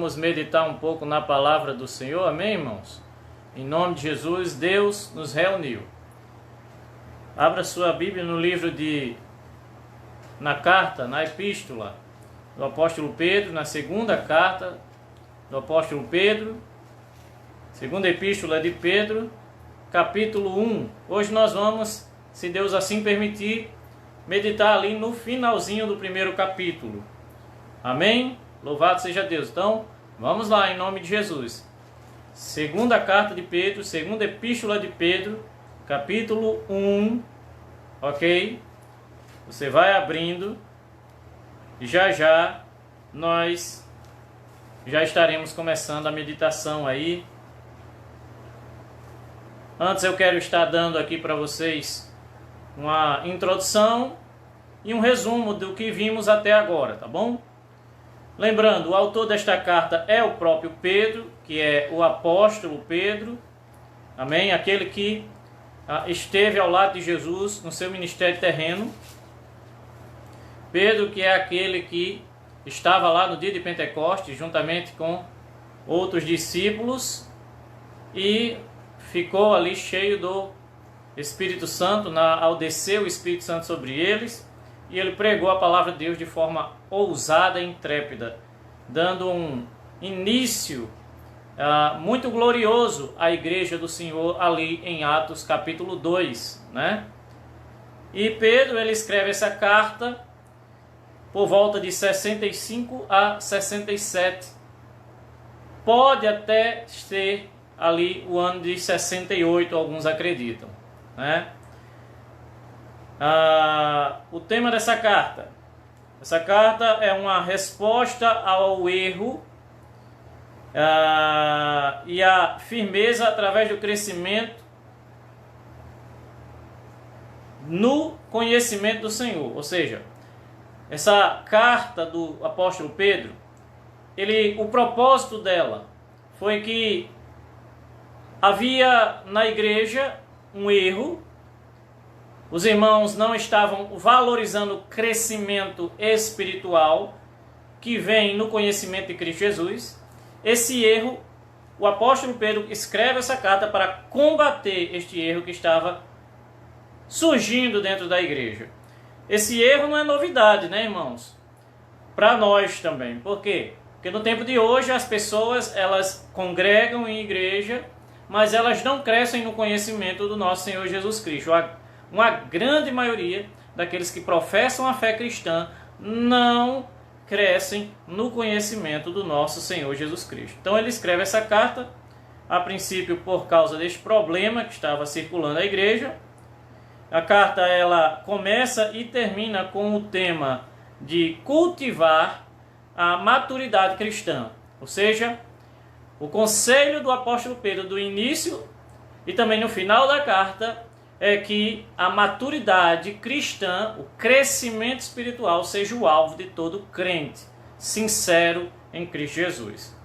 vamos meditar um pouco na palavra do Senhor, amém, irmãos? Em nome de Jesus, Deus nos reuniu. Abra sua Bíblia no livro na epístola do apóstolo Pedro, na segunda carta do apóstolo Pedro, segunda epístola de Pedro, capítulo 1. Hoje nós vamos, se Deus assim permitir, meditar ali no finalzinho do primeiro capítulo. Amém? Louvado seja Deus. Então, vamos lá, em nome de Jesus. Segunda carta de Pedro, segunda epístola de Pedro, capítulo 1, ok? Você vai abrindo e já nós já estaremos começando a meditação aí. Antes eu quero estar dando aqui para vocês uma introdução e um resumo do que vimos até agora, tá bom? Lembrando, o autor desta carta é o próprio Pedro, que é o apóstolo Pedro, amém? Aquele que esteve ao lado de Jesus no seu ministério terreno. Pedro, que é aquele que estava lá no dia de Pentecostes, juntamente com outros discípulos, e ficou ali cheio do Espírito Santo, ao descer o Espírito Santo sobre eles, e ele pregou a palavra de Deus de forma ousada e intrépida, dando um início muito glorioso à igreja do Senhor ali em Atos capítulo 2, né? E Pedro, ele escreve essa carta por volta de 65 a 67. Pode até ser ali o ano de 68, alguns acreditam, né? O tema dessa carta. Essa carta é uma resposta ao erro e a firmeza através do crescimento no conhecimento do Senhor. Ou seja, essa carta do apóstolo Pedro, o propósito dela foi que havia na igreja um erro. Os irmãos não estavam valorizando o crescimento espiritual que vem no conhecimento de Cristo Jesus. Esse erro, o apóstolo Pedro escreve essa carta para combater este erro que estava surgindo dentro da igreja. Esse erro não é novidade, né, irmãos? Para nós também. Por quê? Porque no tempo de hoje as pessoas, elas congregam em igreja, mas elas não crescem no conhecimento do nosso Senhor Jesus Cristo. Uma grande maioria daqueles que professam a fé cristã não crescem no conhecimento do nosso Senhor Jesus Cristo. Então ele escreve essa carta, a princípio por causa deste problema que estava circulando a igreja. A carta ela começa e termina com o tema de cultivar a maturidade cristã. Ou seja, o conselho do apóstolo Pedro do início e também no final da carta é que a maturidade cristã, o crescimento espiritual, seja o alvo de todo crente sincero em Cristo Jesus.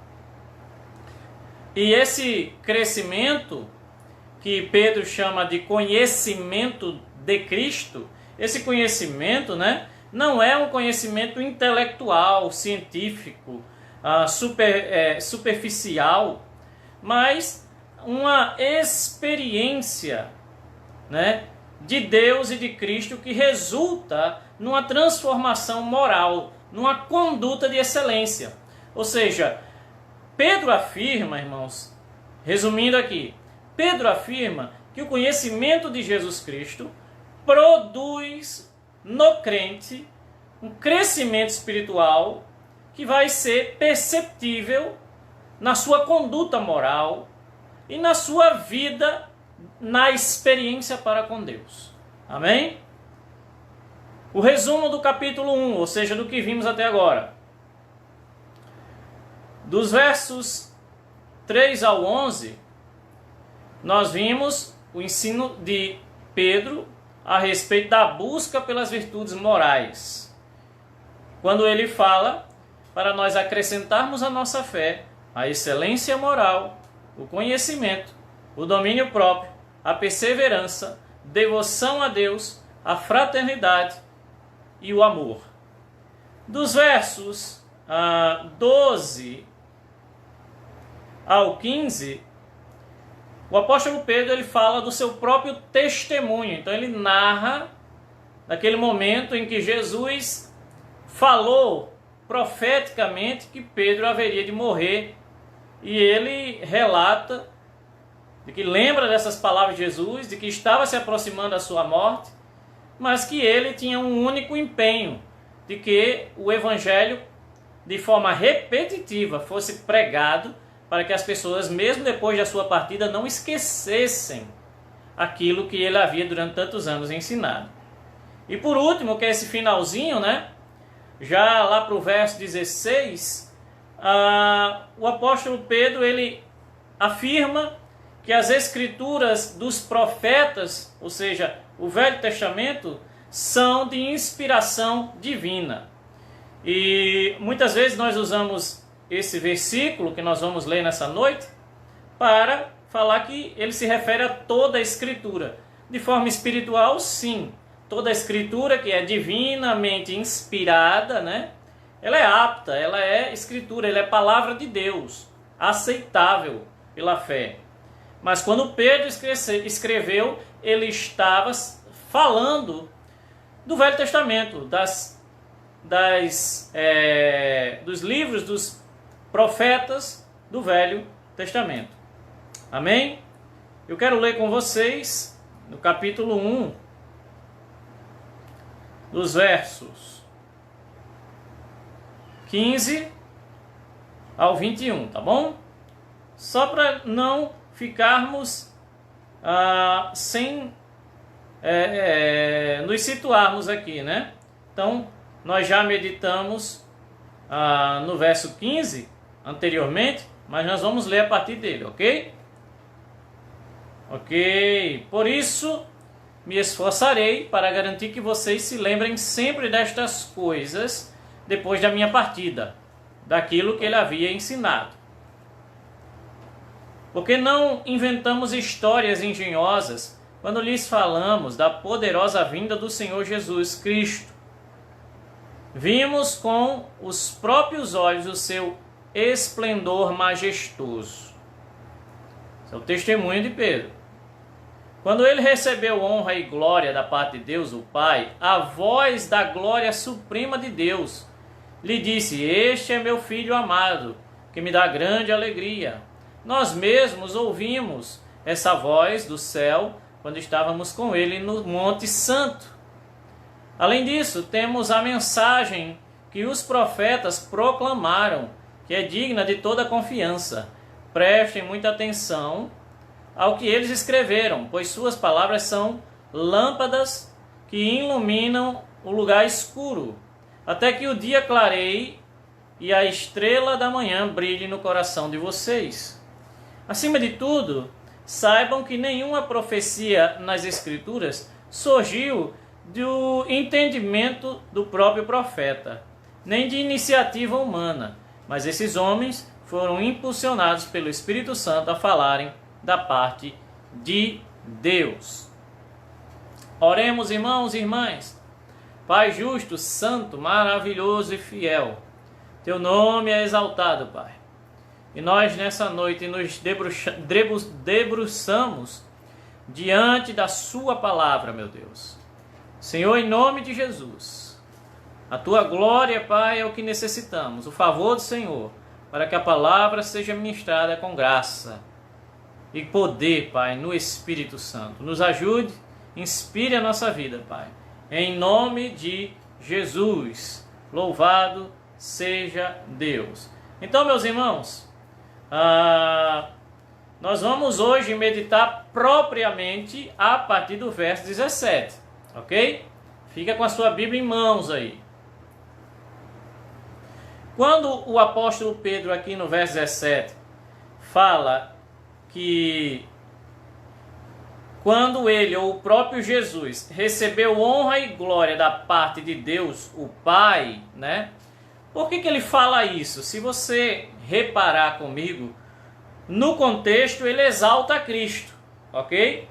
E esse crescimento, que Pedro chama de conhecimento de Cristo, esse conhecimento, né, não é um conhecimento intelectual, científico, superficial, mas uma experiência, né, de Deus e de Cristo que resulta numa transformação moral, numa conduta de excelência. Ou seja, Pedro afirma, irmãos, resumindo aqui, Pedro afirma que o conhecimento de Jesus Cristo produz no crente um crescimento espiritual que vai ser perceptível na sua conduta moral e na sua vida, na experiência para com Deus. Amém? O resumo do capítulo 1, ou seja, do que vimos até agora. Dos versos 3 ao 11, nós vimos o ensino de Pedro a respeito da busca pelas virtudes morais. Quando ele fala para nós acrescentarmos à nossa fé a excelência moral, o conhecimento, o domínio próprio, a perseverança, devoção a Deus, a fraternidade e o amor. Dos versos 12 ao 15, o apóstolo Pedro ele fala do seu próprio testemunho. Então ele narra daquele momento em que Jesus falou profeticamente que Pedro haveria de morrer. E ele relata de que lembra dessas palavras de Jesus, de que estava se aproximando da sua morte, mas que ele tinha um único empenho, de que o evangelho, de forma repetitiva, fosse pregado para que as pessoas, mesmo depois da sua partida, não esquecessem aquilo que ele havia durante tantos anos ensinado. E por último, que é esse finalzinho, né? Já lá para o verso 16, o apóstolo Pedro ele afirma que as escrituras dos profetas, ou seja, o Velho Testamento, são de inspiração divina. E muitas vezes nós usamos esse versículo que nós vamos ler nessa noite para falar que ele se refere a toda a escritura. De forma espiritual, sim. Toda a escritura que é divinamente inspirada, né? Ela é apta, ela é escritura, ela é palavra de Deus, aceitável pela fé. Mas quando Pedro escreveu, ele estava falando do Velho Testamento, dos livros dos profetas do Velho Testamento. Amém? Eu quero ler com vocês no capítulo 1, dos versos 15 ao 21, tá bom? Só para não ficarmos sem nos situarmos aqui, né? Então, nós já meditamos no verso 15 anteriormente, mas nós vamos ler a partir dele, ok? Ok, por isso me esforçarei para garantir que vocês se lembrem sempre destas coisas depois da minha partida, daquilo que ele havia ensinado. Porque não inventamos histórias engenhosas quando lhes falamos da poderosa vinda do Senhor Jesus Cristo. Vimos com os próprios olhos o seu esplendor majestoso. Esse é o testemunho de Pedro. Quando ele recebeu honra e glória da parte de Deus, o Pai, a voz da glória suprema de Deus lhe disse: "Este é meu filho amado, que me dá grande alegria." Nós mesmos ouvimos essa voz do céu quando estávamos com ele no Monte Santo. Além disso, temos a mensagem que os profetas proclamaram, que é digna de toda confiança. Prestem muita atenção ao que eles escreveram, pois suas palavras são lâmpadas que iluminam o lugar escuro, até que o dia clareie e a estrela da manhã brilhe no coração de vocês. Acima de tudo, saibam que nenhuma profecia nas Escrituras surgiu do entendimento do próprio profeta, nem de iniciativa humana, mas esses homens foram impulsionados pelo Espírito Santo a falarem da parte de Deus. Oremos, irmãos e irmãs. Pai justo, santo, maravilhoso e fiel, teu nome é exaltado, Pai. E nós nessa noite nos debruçamos diante da sua palavra, meu Deus. Senhor, em nome de Jesus, a tua glória, Pai, é o que necessitamos, o favor do Senhor, para que a palavra seja ministrada com graça e poder, Pai, no Espírito Santo. Nos ajude, inspire a nossa vida, Pai. Em nome de Jesus. Louvado seja Deus. Então, meus irmãos, nós vamos hoje meditar propriamente a partir do verso 17, ok? Fica com a sua Bíblia em mãos aí. Quando o apóstolo Pedro aqui no verso 17 fala que quando ele ou o próprio Jesus recebeu honra e glória da parte de Deus, o Pai, né? Por que ele fala isso? Se você reparar comigo, no contexto ele exalta Cristo, ok?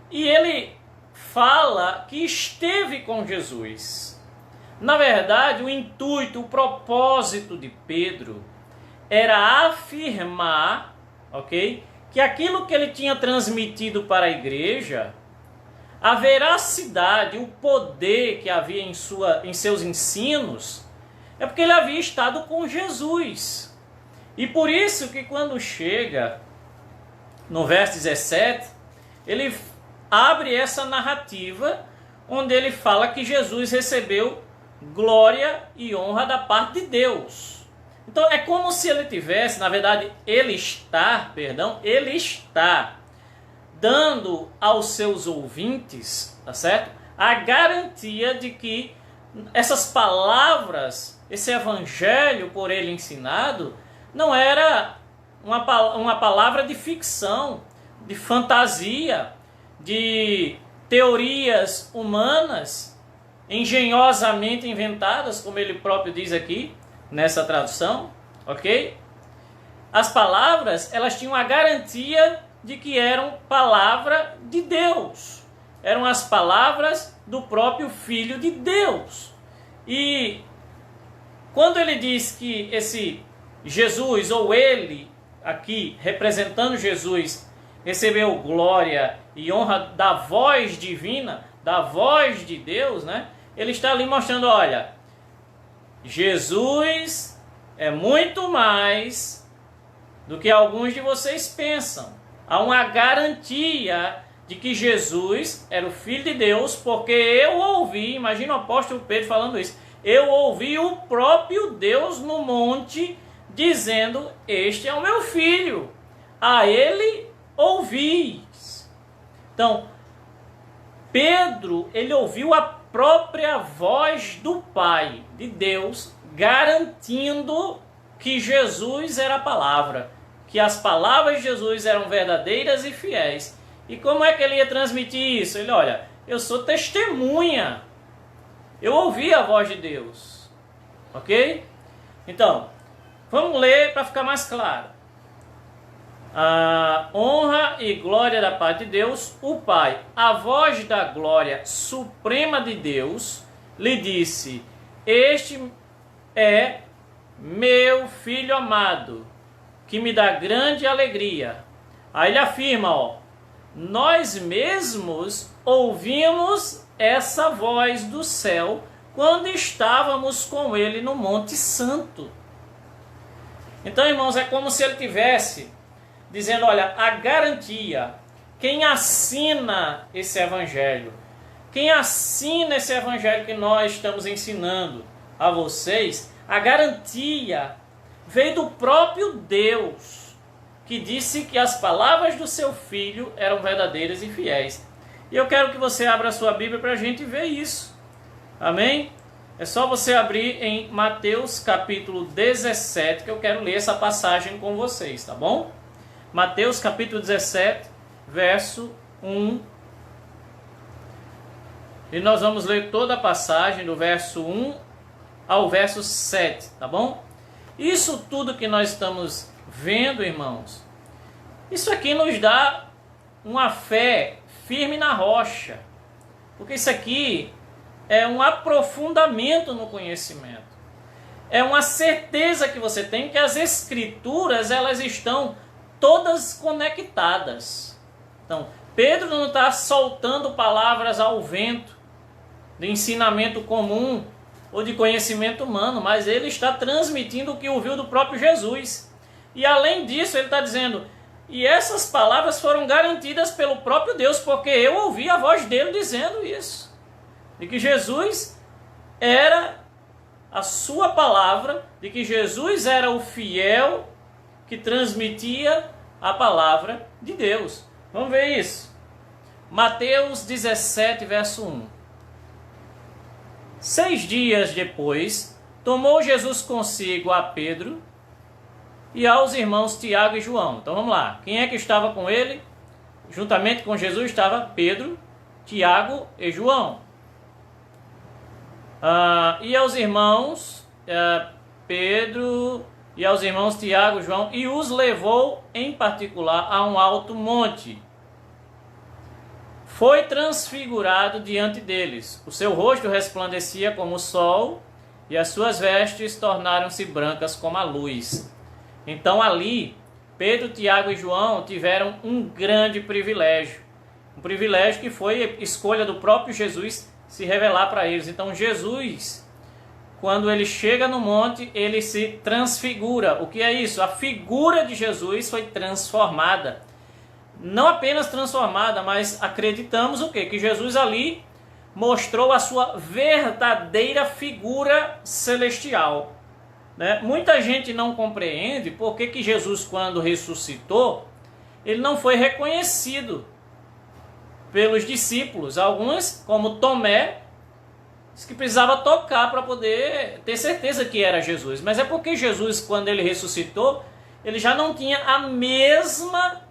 E ele fala que esteve com Jesus. Na verdade, o intuito, o propósito de Pedro era afirmar ok? Que aquilo que ele tinha transmitido para a igreja, a veracidade, o poder que havia em seus ensinos, é porque ele havia estado com Jesus. E por isso que quando chega no verso 17, ele abre essa narrativa onde ele fala que Jesus recebeu glória e honra da parte de Deus. Então é como se ele tivesse, na verdade, ele está dando aos seus ouvintes, tá certo? A garantia de que essas palavras, esse evangelho por ele ensinado, não era uma palavra de ficção, de fantasia, de teorias humanas, engenhosamente inventadas, como ele próprio diz aqui, nessa tradução, ok? As palavras, elas tinham a garantia de que eram palavra de Deus. Eram as palavras do próprio Filho de Deus. E quando ele diz que esse Jesus, ou ele, aqui representando Jesus, recebeu glória e honra da voz divina, da voz de Deus, né? Ele está ali mostrando, olha, Jesus é muito mais do que alguns de vocês pensam. Há uma garantia de que Jesus era o Filho de Deus, porque eu ouvi, imagina o apóstolo Pedro falando isso, eu ouvi o próprio Deus no monte dizendo, este é o meu filho, a ele ouvis. Então, Pedro, ele ouviu a própria voz do Pai, de Deus, garantindo que Jesus era a palavra, que as palavras de Jesus eram verdadeiras e fiéis. E como é que ele ia transmitir isso? Ele, olha, eu sou testemunha, eu ouvi a voz de Deus, ok? Então, vamos ler para ficar mais claro. A honra e glória da parte de Deus, o Pai, a voz da glória suprema de Deus, lhe disse, este é meu filho amado, que me dá grande alegria. Aí ele afirma, ó, nós mesmos ouvimos essa voz do céu quando estávamos com ele no Monte Santo. Então, irmãos, é como se ele tivesse dizendo, olha, a garantia, quem assina esse evangelho, quem assina esse evangelho que nós estamos ensinando a vocês, a garantia veio do próprio Deus, que disse que as palavras do seu filho eram verdadeiras e fiéis. E eu quero que você abra a sua Bíblia para a gente ver isso. Amém? É só você abrir em Mateus capítulo 17, que eu quero ler essa passagem com vocês, tá bom? Mateus capítulo 17, verso 1. E nós vamos ler toda a passagem do verso 1 ao verso 7, tá bom? Isso tudo que nós estamos vendo, irmãos, isso aqui nos dá uma fé firme na rocha. Porque isso aqui é um aprofundamento no conhecimento. É uma certeza que você tem que as escrituras, elas estão todas conectadas. Então, Pedro não está soltando palavras ao vento, de ensinamento comum ou de conhecimento humano, mas ele está transmitindo o que ouviu do próprio Jesus. E além disso, ele está dizendo, e essas palavras foram garantidas pelo próprio Deus, porque eu ouvi a voz dele dizendo isso. De que Jesus era a sua palavra, de que Jesus era o fiel que transmitia a palavra de Deus. Vamos ver isso. Mateus 17, verso 1. 6 dias depois, tomou Jesus consigo a Pedro e aos irmãos Tiago e João. Então vamos lá. Quem é que estava com ele? Juntamente com Jesus estava Pedro, Tiago e João. E aos irmãos Pedro e aos irmãos Tiago e João, e os levou em particular a um alto monte. Foi transfigurado diante deles. O seu rosto resplandecia como o sol, e as suas vestes tornaram-se brancas como a luz. Então ali, Pedro, Tiago e João tiveram um grande privilégio. Um privilégio que foi escolha do próprio Jesus se revelar para eles. Então Jesus, quando ele chega no monte, ele se transfigura. O que é isso? A figura de Jesus foi transformada. Não apenas transformada, mas acreditamos o quê? Que Jesus ali mostrou a sua verdadeira figura celestial. Né? Muita gente não compreende porque que Jesus, quando ressuscitou, ele não foi reconhecido pelos discípulos. Alguns, como Tomé, que precisava tocar para poder ter certeza que era Jesus. Mas é porque Jesus, quando ele ressuscitou, ele já não tinha a mesma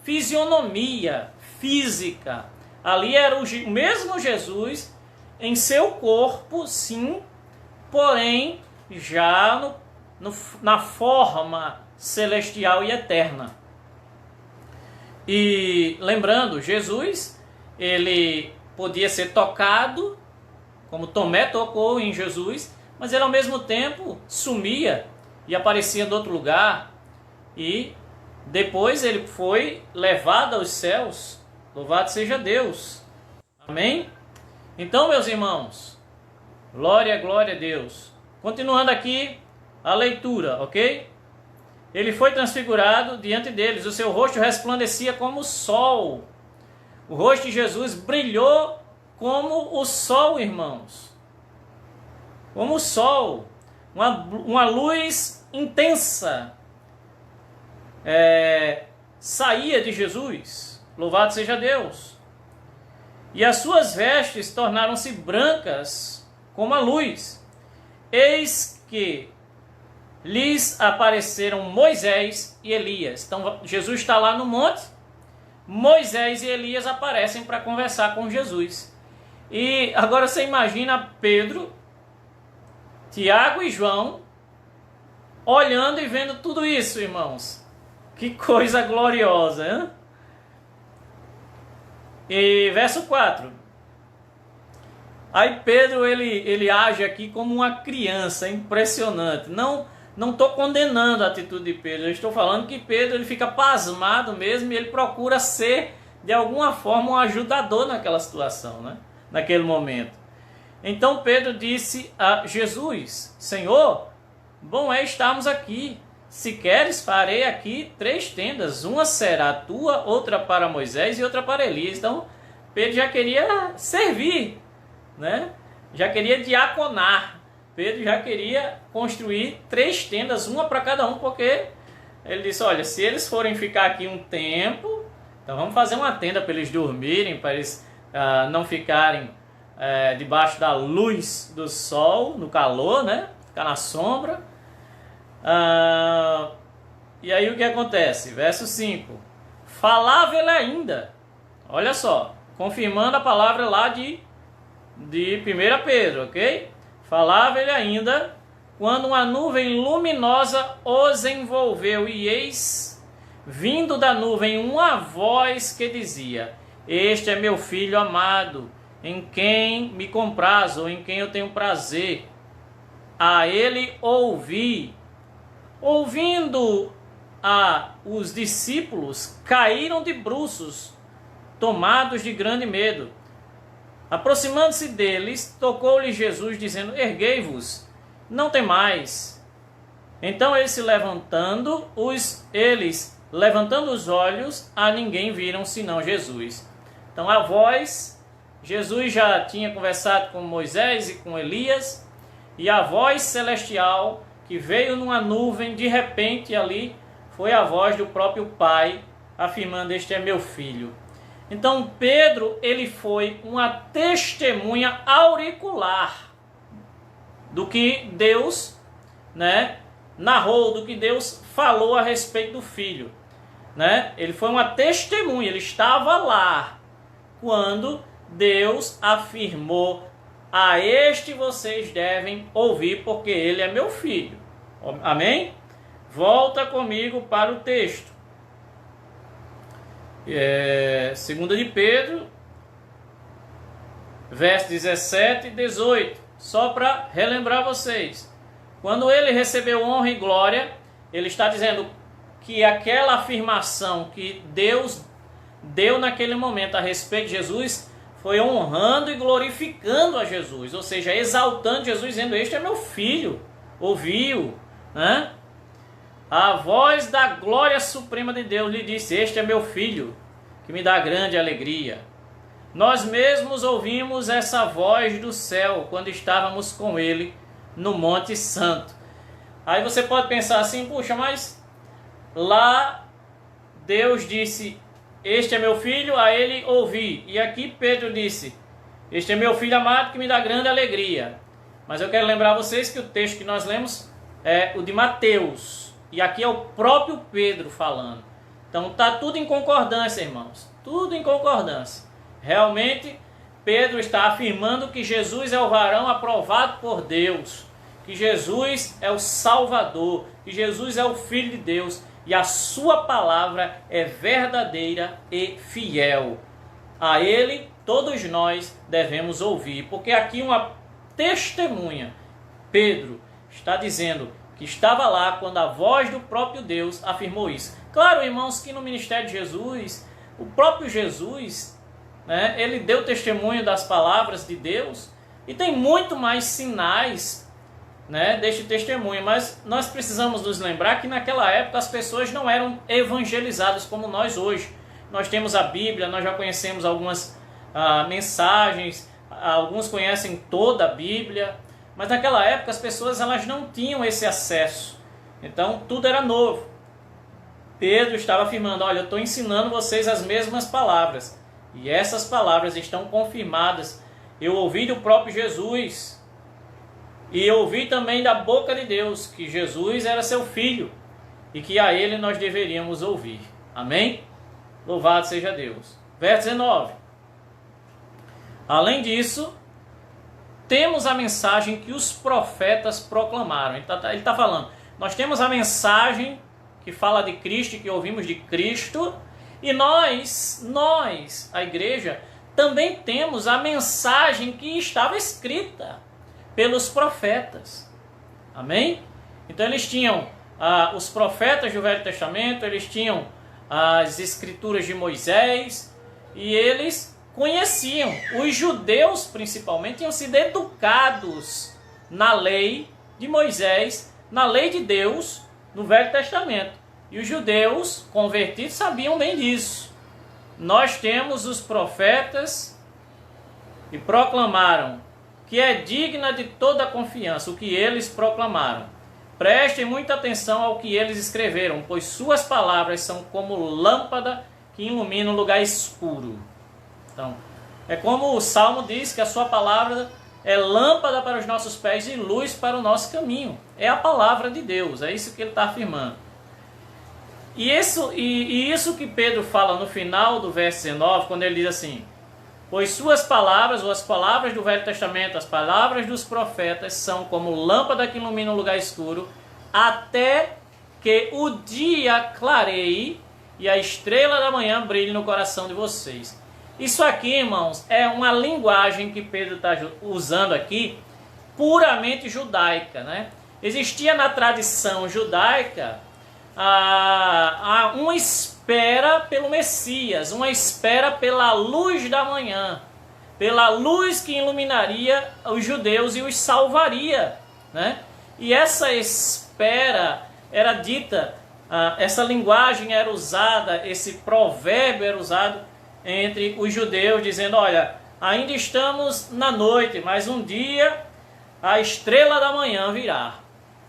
fisionomia física. Ali era o mesmo Jesus em seu corpo, sim, porém já na forma celestial e eterna. E lembrando, Jesus, ele podia ser tocado, como Tomé tocou em Jesus, mas ele ao mesmo tempo sumia e aparecia em outro lugar. E depois ele foi levado aos céus. Louvado seja Deus. Amém? Então, meus irmãos, glória, glória a Deus. Continuando aqui a leitura, ok? Ele foi transfigurado diante deles, o seu rosto resplandecia como o sol. O rosto de Jesus brilhou como o sol, irmãos. Como o sol. Uma luz intensa saía de Jesus. Louvado seja Deus. E as suas vestes tornaram-se brancas como a luz. Eis que lhes apareceram Moisés e Elias. Então Jesus está lá no monte. Moisés e Elias aparecem para conversar com Jesus. E agora você imagina Pedro, Tiago e João olhando e vendo tudo isso, irmãos. Que coisa gloriosa, hein? E verso 4. Aí Pedro, ele age aqui como uma criança, impressionante. Não estou condenando a atitude de Pedro, eu estou falando que Pedro ele fica pasmado mesmo e ele procura ser, de alguma forma, um ajudador naquela situação, né? Naquele momento. Então Pedro disse a Jesus: Senhor, bom é estarmos aqui. Se queres, farei aqui 3 tendas. Uma será tua, outra para Moisés e outra para Elias. Então, Pedro já queria servir, né? Já queria diaconar. Pedro já queria construir 3 tendas, uma para cada um, porque ele disse, olha, se eles forem ficar aqui um tempo, então vamos fazer uma tenda para eles dormirem, para eles não ficarem debaixo da luz do sol, no calor, né? Ficar na sombra. E aí o que acontece? Verso 5. Falava ele ainda, olha só, confirmando a palavra lá de 1 Pedro, ok? Falava ele ainda, quando uma nuvem luminosa os envolveu, e eis, vindo da nuvem, uma voz que dizia: Este é meu filho amado, em quem me comprazo, em quem eu tenho prazer. A ele ouvi. Ouvindo os discípulos, caíram de bruços, tomados de grande medo. Aproximando-se deles, tocou-lhe Jesus, dizendo: Erguei-vos, não temais. Então eles levantando os olhos, a ninguém viram senão Jesus. Então a voz, Jesus já tinha conversado com Moisés e com Elias, e a voz celestial que veio numa nuvem, de repente ali, foi a voz do próprio Pai, afirmando: Este é meu filho. Então Pedro, ele foi uma testemunha auricular do que Deus, né, narrou, do que Deus falou a respeito do filho, né? Ele foi uma testemunha, ele estava lá quando Deus afirmou: a este vocês devem ouvir, porque ele é meu filho. Amém? Volta comigo para o texto. 2 de Pedro, verso 17 e 18. Só para relembrar vocês. Quando ele recebeu honra e glória, ele está dizendo que aquela afirmação que Deus deu naquele momento a respeito de Jesus foi honrando e glorificando a Jesus, ou seja, exaltando Jesus, dizendo: este é meu filho, ouviu, né? A voz da glória suprema de Deus lhe disse: este é meu filho, que me dá grande alegria. Nós mesmos ouvimos essa voz do céu quando estávamos com ele no Monte Santo. Aí você pode pensar assim: puxa, mas lá Deus disse: este é meu filho, a ele ouvi. E aqui Pedro disse: este é meu filho amado, que me dá grande alegria. Mas eu quero lembrar vocês que o texto que nós lemos é o de Mateus. E aqui é o próprio Pedro falando. Então está tudo em concordância, irmãos. Tudo em concordância. Realmente, Pedro está afirmando que Jesus é o varão aprovado por Deus. Que Jesus é o Salvador. Que Jesus é o Filho de Deus. E a sua palavra é verdadeira e fiel. A ele, todos nós devemos ouvir. Porque aqui uma testemunha, Pedro, está dizendo que estava lá quando a voz do próprio Deus afirmou isso. Claro, irmãos, que no ministério de Jesus, o próprio Jesus, né, ele deu testemunho das palavras de Deus. E tem muito mais sinais, né, deste testemunho, mas nós precisamos nos lembrar que naquela época as pessoas não eram evangelizadas como nós hoje. Nós temos a Bíblia, nós já conhecemos algumas mensagens, alguns conhecem toda a Bíblia, mas naquela época as pessoas elas não tinham esse acesso, então tudo era novo. Pedro estava afirmando: olha, eu estou ensinando vocês as mesmas palavras, e essas palavras estão confirmadas. Eu ouvi do próprio Jesus, e eu ouvi também da boca de Deus que Jesus era seu filho e que a ele nós deveríamos ouvir. Amém? Louvado seja Deus. Verso 19. Além disso, temos a mensagem que os profetas proclamaram. Ele está falando, nós temos a mensagem que fala de Cristo, que ouvimos de Cristo, e nós, a igreja, também temos a mensagem que estava escrita pelos profetas. Amém? Então eles tinham os profetas do Velho Testamento, eles tinham as escrituras de Moisés, e eles conheciam, os judeus principalmente, tinham sido educados na lei de Moisés, na lei de Deus, no Velho Testamento. E os judeus convertidos sabiam bem disso. Nós temos os profetas que proclamaram que é digna de toda confiança o que eles proclamaram. Prestem muita atenção ao que eles escreveram, pois suas palavras são como lâmpada que ilumina um lugar escuro. Então, é como o Salmo diz, que a sua palavra é lâmpada para os nossos pés e luz para o nosso caminho. É a palavra de Deus, é isso que ele está afirmando. E isso que Pedro fala no final do verso 19, quando ele diz assim: pois suas palavras, ou as palavras do Velho Testamento, as palavras dos profetas, são como lâmpada que ilumina um lugar escuro, até que o dia clareie e a estrela da manhã brilhe no coração de vocês. Isso aqui, irmãos, é uma linguagem que Pedro está usando aqui, puramente judaica, né? Existia na tradição judaica uma espera pelo Messias, uma espera pela luz da manhã, pela luz que iluminaria os judeus e os salvaria, né? E essa espera era dita, essa linguagem era usada, esse provérbio era usado entre os judeus, dizendo: olha, ainda estamos na noite, mas um dia a estrela da manhã virá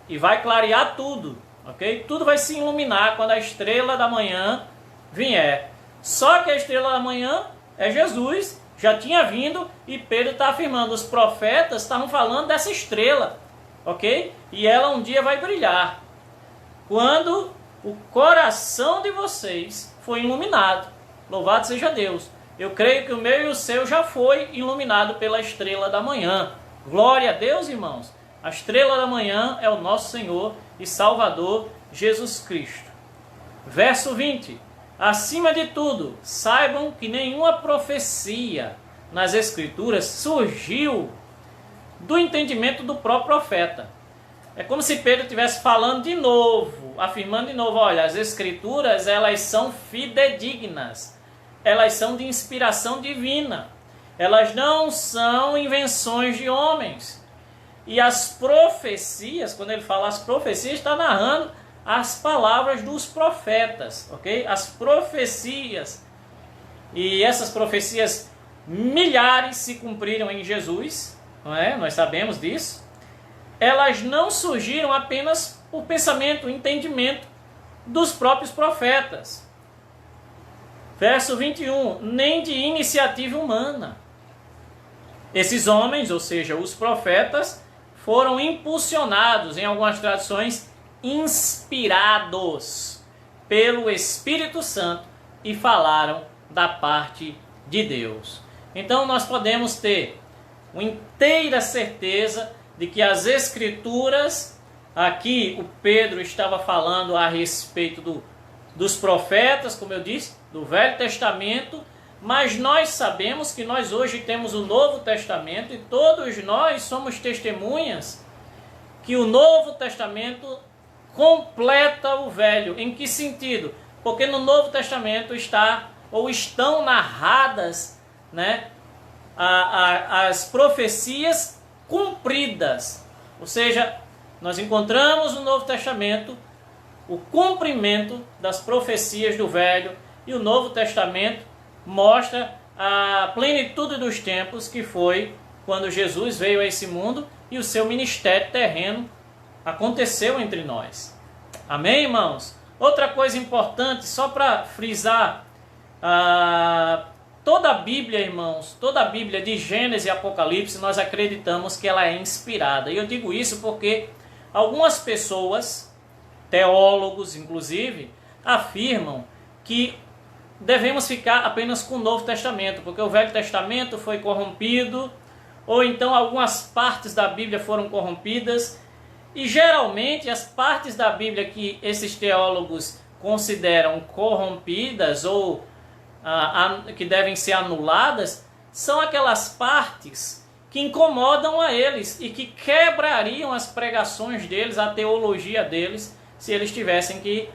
e vai clarear tudo, ok? Tudo vai se iluminar quando a estrela da manhã vier. Só que a estrela da manhã é Jesus, já tinha vindo, e Pedro está afirmando, os profetas estavam falando dessa estrela, ok? E ela um dia vai brilhar quando o coração de vocês for iluminado. Louvado seja Deus. Eu creio que o meu e o seu já foi iluminado pela estrela da manhã. Glória a Deus, irmãos. A estrela da manhã é o nosso Senhor e Salvador Jesus Cristo. Verso 20. Acima de tudo, saibam que nenhuma profecia nas Escrituras surgiu do entendimento do próprio profeta. É como se Pedro estivesse falando de novo afirmando de novo, olha, as Escrituras, elas são fidedignas, elas são de inspiração divina, elas não são invenções de homens. E as profecias, quando ele fala as profecias, está narrando as palavras dos profetas, ok? As profecias. E essas profecias, milhares se cumpriram em Jesus, não é? Nós sabemos disso. Elas não surgiram apenas por pensamento, entendimento dos próprios profetas. Verso 21, nem de iniciativa humana. Esses homens, ou seja, os profetas, foram impulsionados, em algumas traduções, inspirados pelo Espírito Santo e falaram da parte de Deus. Então nós podemos ter uma inteira certeza de que as Escrituras, aqui o Pedro estava falando a respeito dos profetas, como eu disse, do Velho Testamento, mas nós sabemos que nós hoje temos o Novo Testamento e todos nós somos testemunhas que o Novo Testamento completa o Velho. Em que sentido? Porque no Novo Testamento estão narradas, né, as profecias cumpridas. Ou seja, nós encontramos no Novo Testamento o cumprimento das profecias do Velho e o Novo Testamento mostra a plenitude dos tempos, que foi quando Jesus veio a esse mundo e o seu ministério terreno aconteceu entre nós. Amém, irmãos? Outra coisa importante, só para frisar, toda a Bíblia, irmãos, toda a Bíblia de Gênesis e Apocalipse, nós acreditamos que ela é inspirada. E eu digo isso porque algumas pessoas, teólogos inclusive, afirmam que devemos ficar apenas com o Novo Testamento, porque o Velho Testamento foi corrompido, ou então algumas partes da Bíblia foram corrompidas, e geralmente as partes da Bíblia que esses teólogos consideram corrompidas ou que devem ser anuladas, são aquelas partes que incomodam a eles e que quebrariam as pregações deles, a teologia deles, se eles tivessem que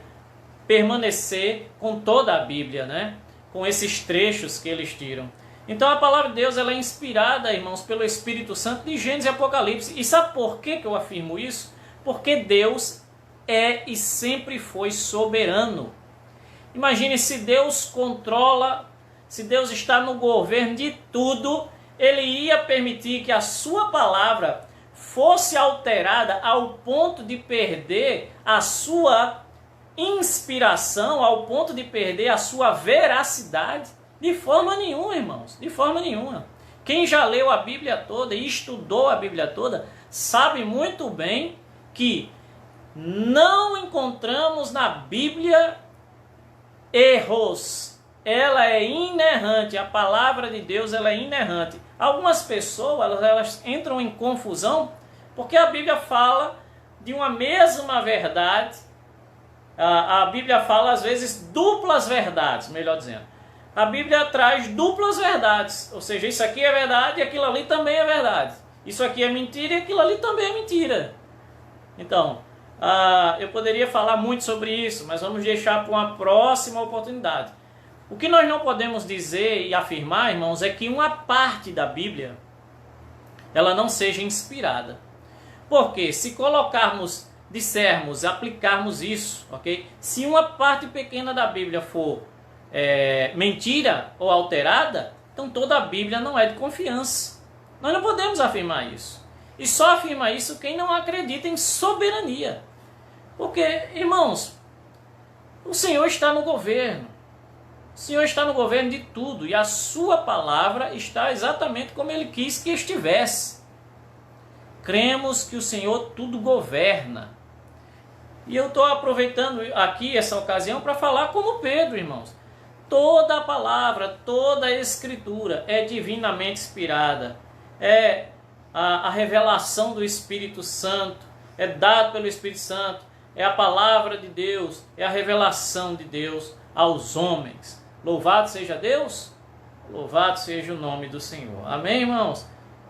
permanecer com toda a Bíblia, né? Com esses trechos que eles tiram. Então a palavra de Deus ela é inspirada, irmãos, pelo Espírito Santo de Gênesis e Apocalipse. E sabe por que eu afirmo isso? Porque Deus é e sempre foi soberano. Imagine se Deus controla, se Deus está no governo de tudo, Ele ia permitir que a sua palavra fosse alterada ao ponto de perder a sua inspiração, ao ponto de perder a sua veracidade? De forma nenhuma, irmãos, de forma nenhuma. Quem já leu a Bíblia toda e estudou a Bíblia toda, sabe muito bem que não encontramos na Bíblia erros. Ela é inerrante, a palavra de Deus ela é inerrante. Algumas pessoas elas entram em confusão porque a Bíblia fala de uma mesma verdade. A Bíblia fala, às vezes, duplas verdades, melhor dizendo. A Bíblia traz duplas verdades, ou seja, isso aqui é verdade e aquilo ali também é verdade. Isso aqui é mentira e aquilo ali também é mentira. Então, eu poderia falar muito sobre isso, mas vamos deixar para uma próxima oportunidade. O que nós não podemos dizer e afirmar, irmãos, é que uma parte da Bíblia ela não seja inspirada. Porque se dissermos, aplicarmos isso, ok? Se uma parte pequena da Bíblia for mentira ou alterada, então toda a Bíblia não é de confiança. Nós não podemos afirmar isso. E só afirma isso quem não acredita em soberania. Porque, irmãos, o Senhor está no governo. O Senhor está no governo de tudo. E a sua palavra está exatamente como Ele quis que estivesse. Cremos que o Senhor tudo governa. E eu estou aproveitando aqui essa ocasião para falar como Pedro, irmãos. Toda a palavra, toda a Escritura é divinamente inspirada. É a revelação do Espírito Santo. É dado pelo Espírito Santo. É a palavra de Deus. É a revelação de Deus aos homens. Louvado seja Deus. Louvado seja o nome do Senhor. Amém, irmãos?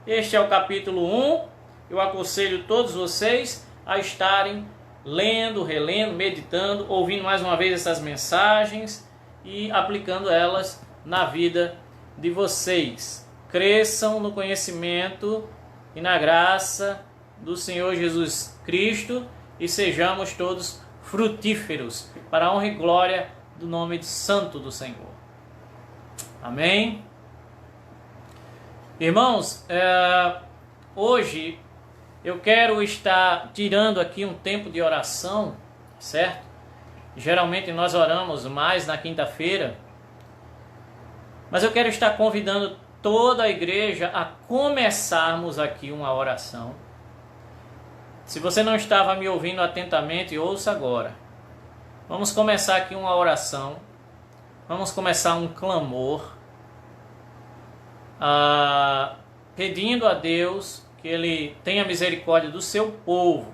Este é o capítulo 1. Eu aconselho todos vocês a estarem lendo, relendo, meditando, ouvindo mais uma vez essas mensagens e aplicando elas na vida de vocês. Cresçam no conhecimento e na graça do Senhor Jesus Cristo e sejamos todos frutíferos para a honra e glória do nome santo do Senhor. Amém? Irmãos, hoje eu quero estar tirando aqui um tempo de oração, certo? Geralmente nós oramos mais na quinta-feira, mas eu quero estar convidando toda a igreja a começarmos aqui uma oração. Se você não estava me ouvindo atentamente, ouça agora. Vamos começar aqui uma oração, vamos começar um clamor, pedindo a Deus que Ele tenha misericórdia do seu povo.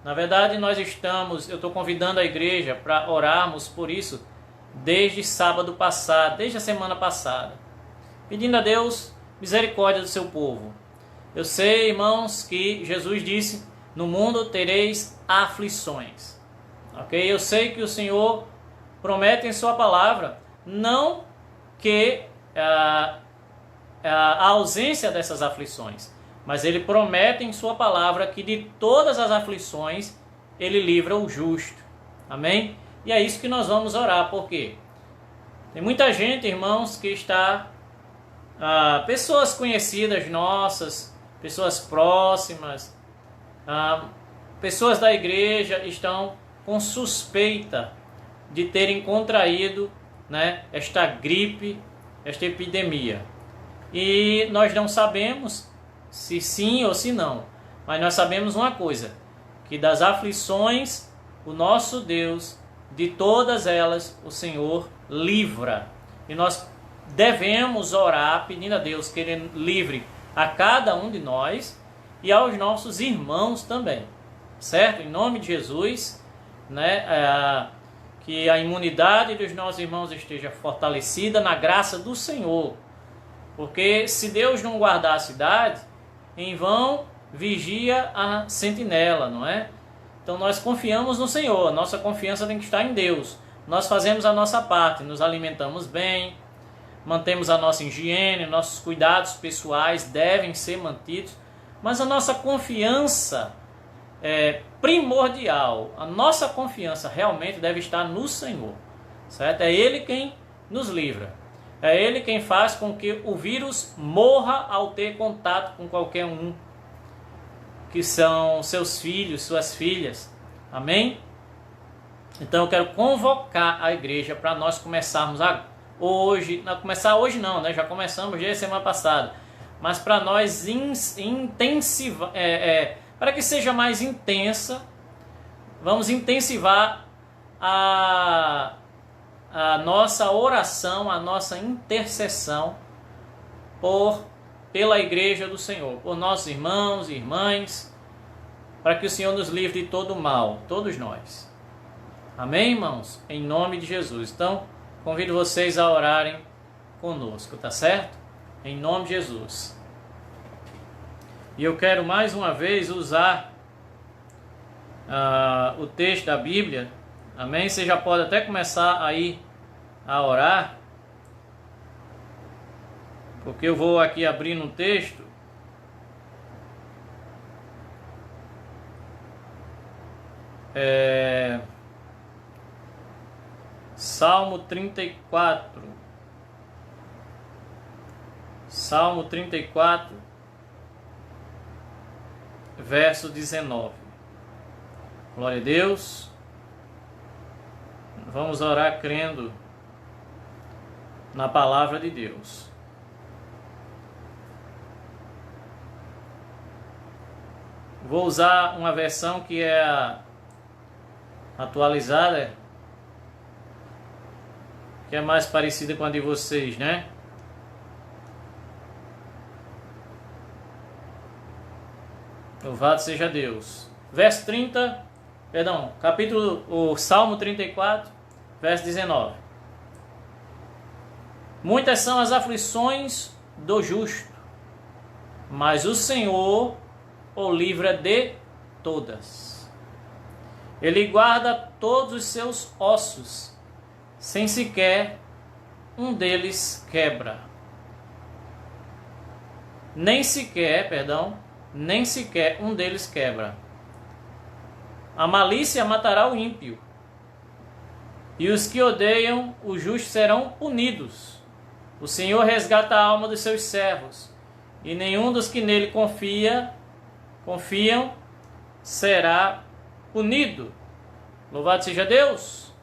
Na verdade, eu estou convidando a igreja para orarmos por isso desde sábado passado, desde a semana passada, pedindo a Deus misericórdia do seu povo. Eu sei, irmãos, que Jesus disse: no mundo tereis aflições. Ok? Eu sei que o Senhor promete em sua palavra não que a ausência dessas aflições, mas Ele promete em sua palavra que de todas as aflições Ele livra o justo. Amém? E é isso que nós vamos orar. Por quê? Tem muita gente, irmãos, que está... pessoas conhecidas nossas, pessoas próximas, pessoas da igreja estão com suspeita de terem contraído, né, esta gripe, esta epidemia. E nós não sabemos se sim ou se não, mas nós sabemos uma coisa, que das aflições o nosso Deus, de todas elas o Senhor livra. E nós devemos orar pedindo a Deus que Ele livre a cada um de nós e aos nossos irmãos também, certo? Em nome de Jesus, né? Que a imunidade dos nossos irmãos esteja fortalecida na graça do Senhor, porque se Deus não guardar a cidade, em vão vigia a sentinela, não é? Então nós confiamos no Senhor, nossa confiança tem que estar em Deus. Nós fazemos a nossa parte, nos alimentamos bem, mantemos a nossa higiene, nossos cuidados pessoais devem ser mantidos, mas a nossa confiança é primordial. A nossa confiança realmente deve estar no Senhor, certo? É Ele quem nos livra. É Ele quem faz com que o vírus morra ao ter contato com qualquer um, que são seus filhos, suas filhas. Amém? Então eu quero convocar a igreja para nós começarmos hoje. Não, começar hoje não, né? Já começamos desde a semana passada. Mas para nós intensivar, para que seja mais intensa, vamos intensivar a nossa oração, a nossa intercessão pela igreja do Senhor, por nossos irmãos e irmãs, para que o Senhor nos livre de todo o mal, todos nós. Amém, irmãos? Em nome de Jesus. Então, convido vocês a orarem conosco, tá certo? Em nome de Jesus. E eu quero mais uma vez usar o texto da Bíblia. Amém? Você já pode até começar aí a orar, porque eu vou aqui abrir no texto. Salmo 34. Salmo 34, verso 19. Glória a Deus. Vamos orar crendo na palavra de Deus. Vou usar uma versão que é atualizada, que é mais parecida com a de vocês, né? Louvado seja Deus. Verso 30, perdão, o Salmo 34, verso 19. Muitas são as aflições do justo, mas o Senhor o livra de todas. Ele guarda todos os seus ossos, sem sequer um deles quebra. Nem sequer um deles quebra. A malícia matará o ímpio, e os que odeiam o justo serão punidos. O Senhor resgata a alma dos seus servos, e nenhum dos que nele confiam será punido. Louvado seja Deus!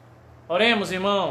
Oremos, irmão.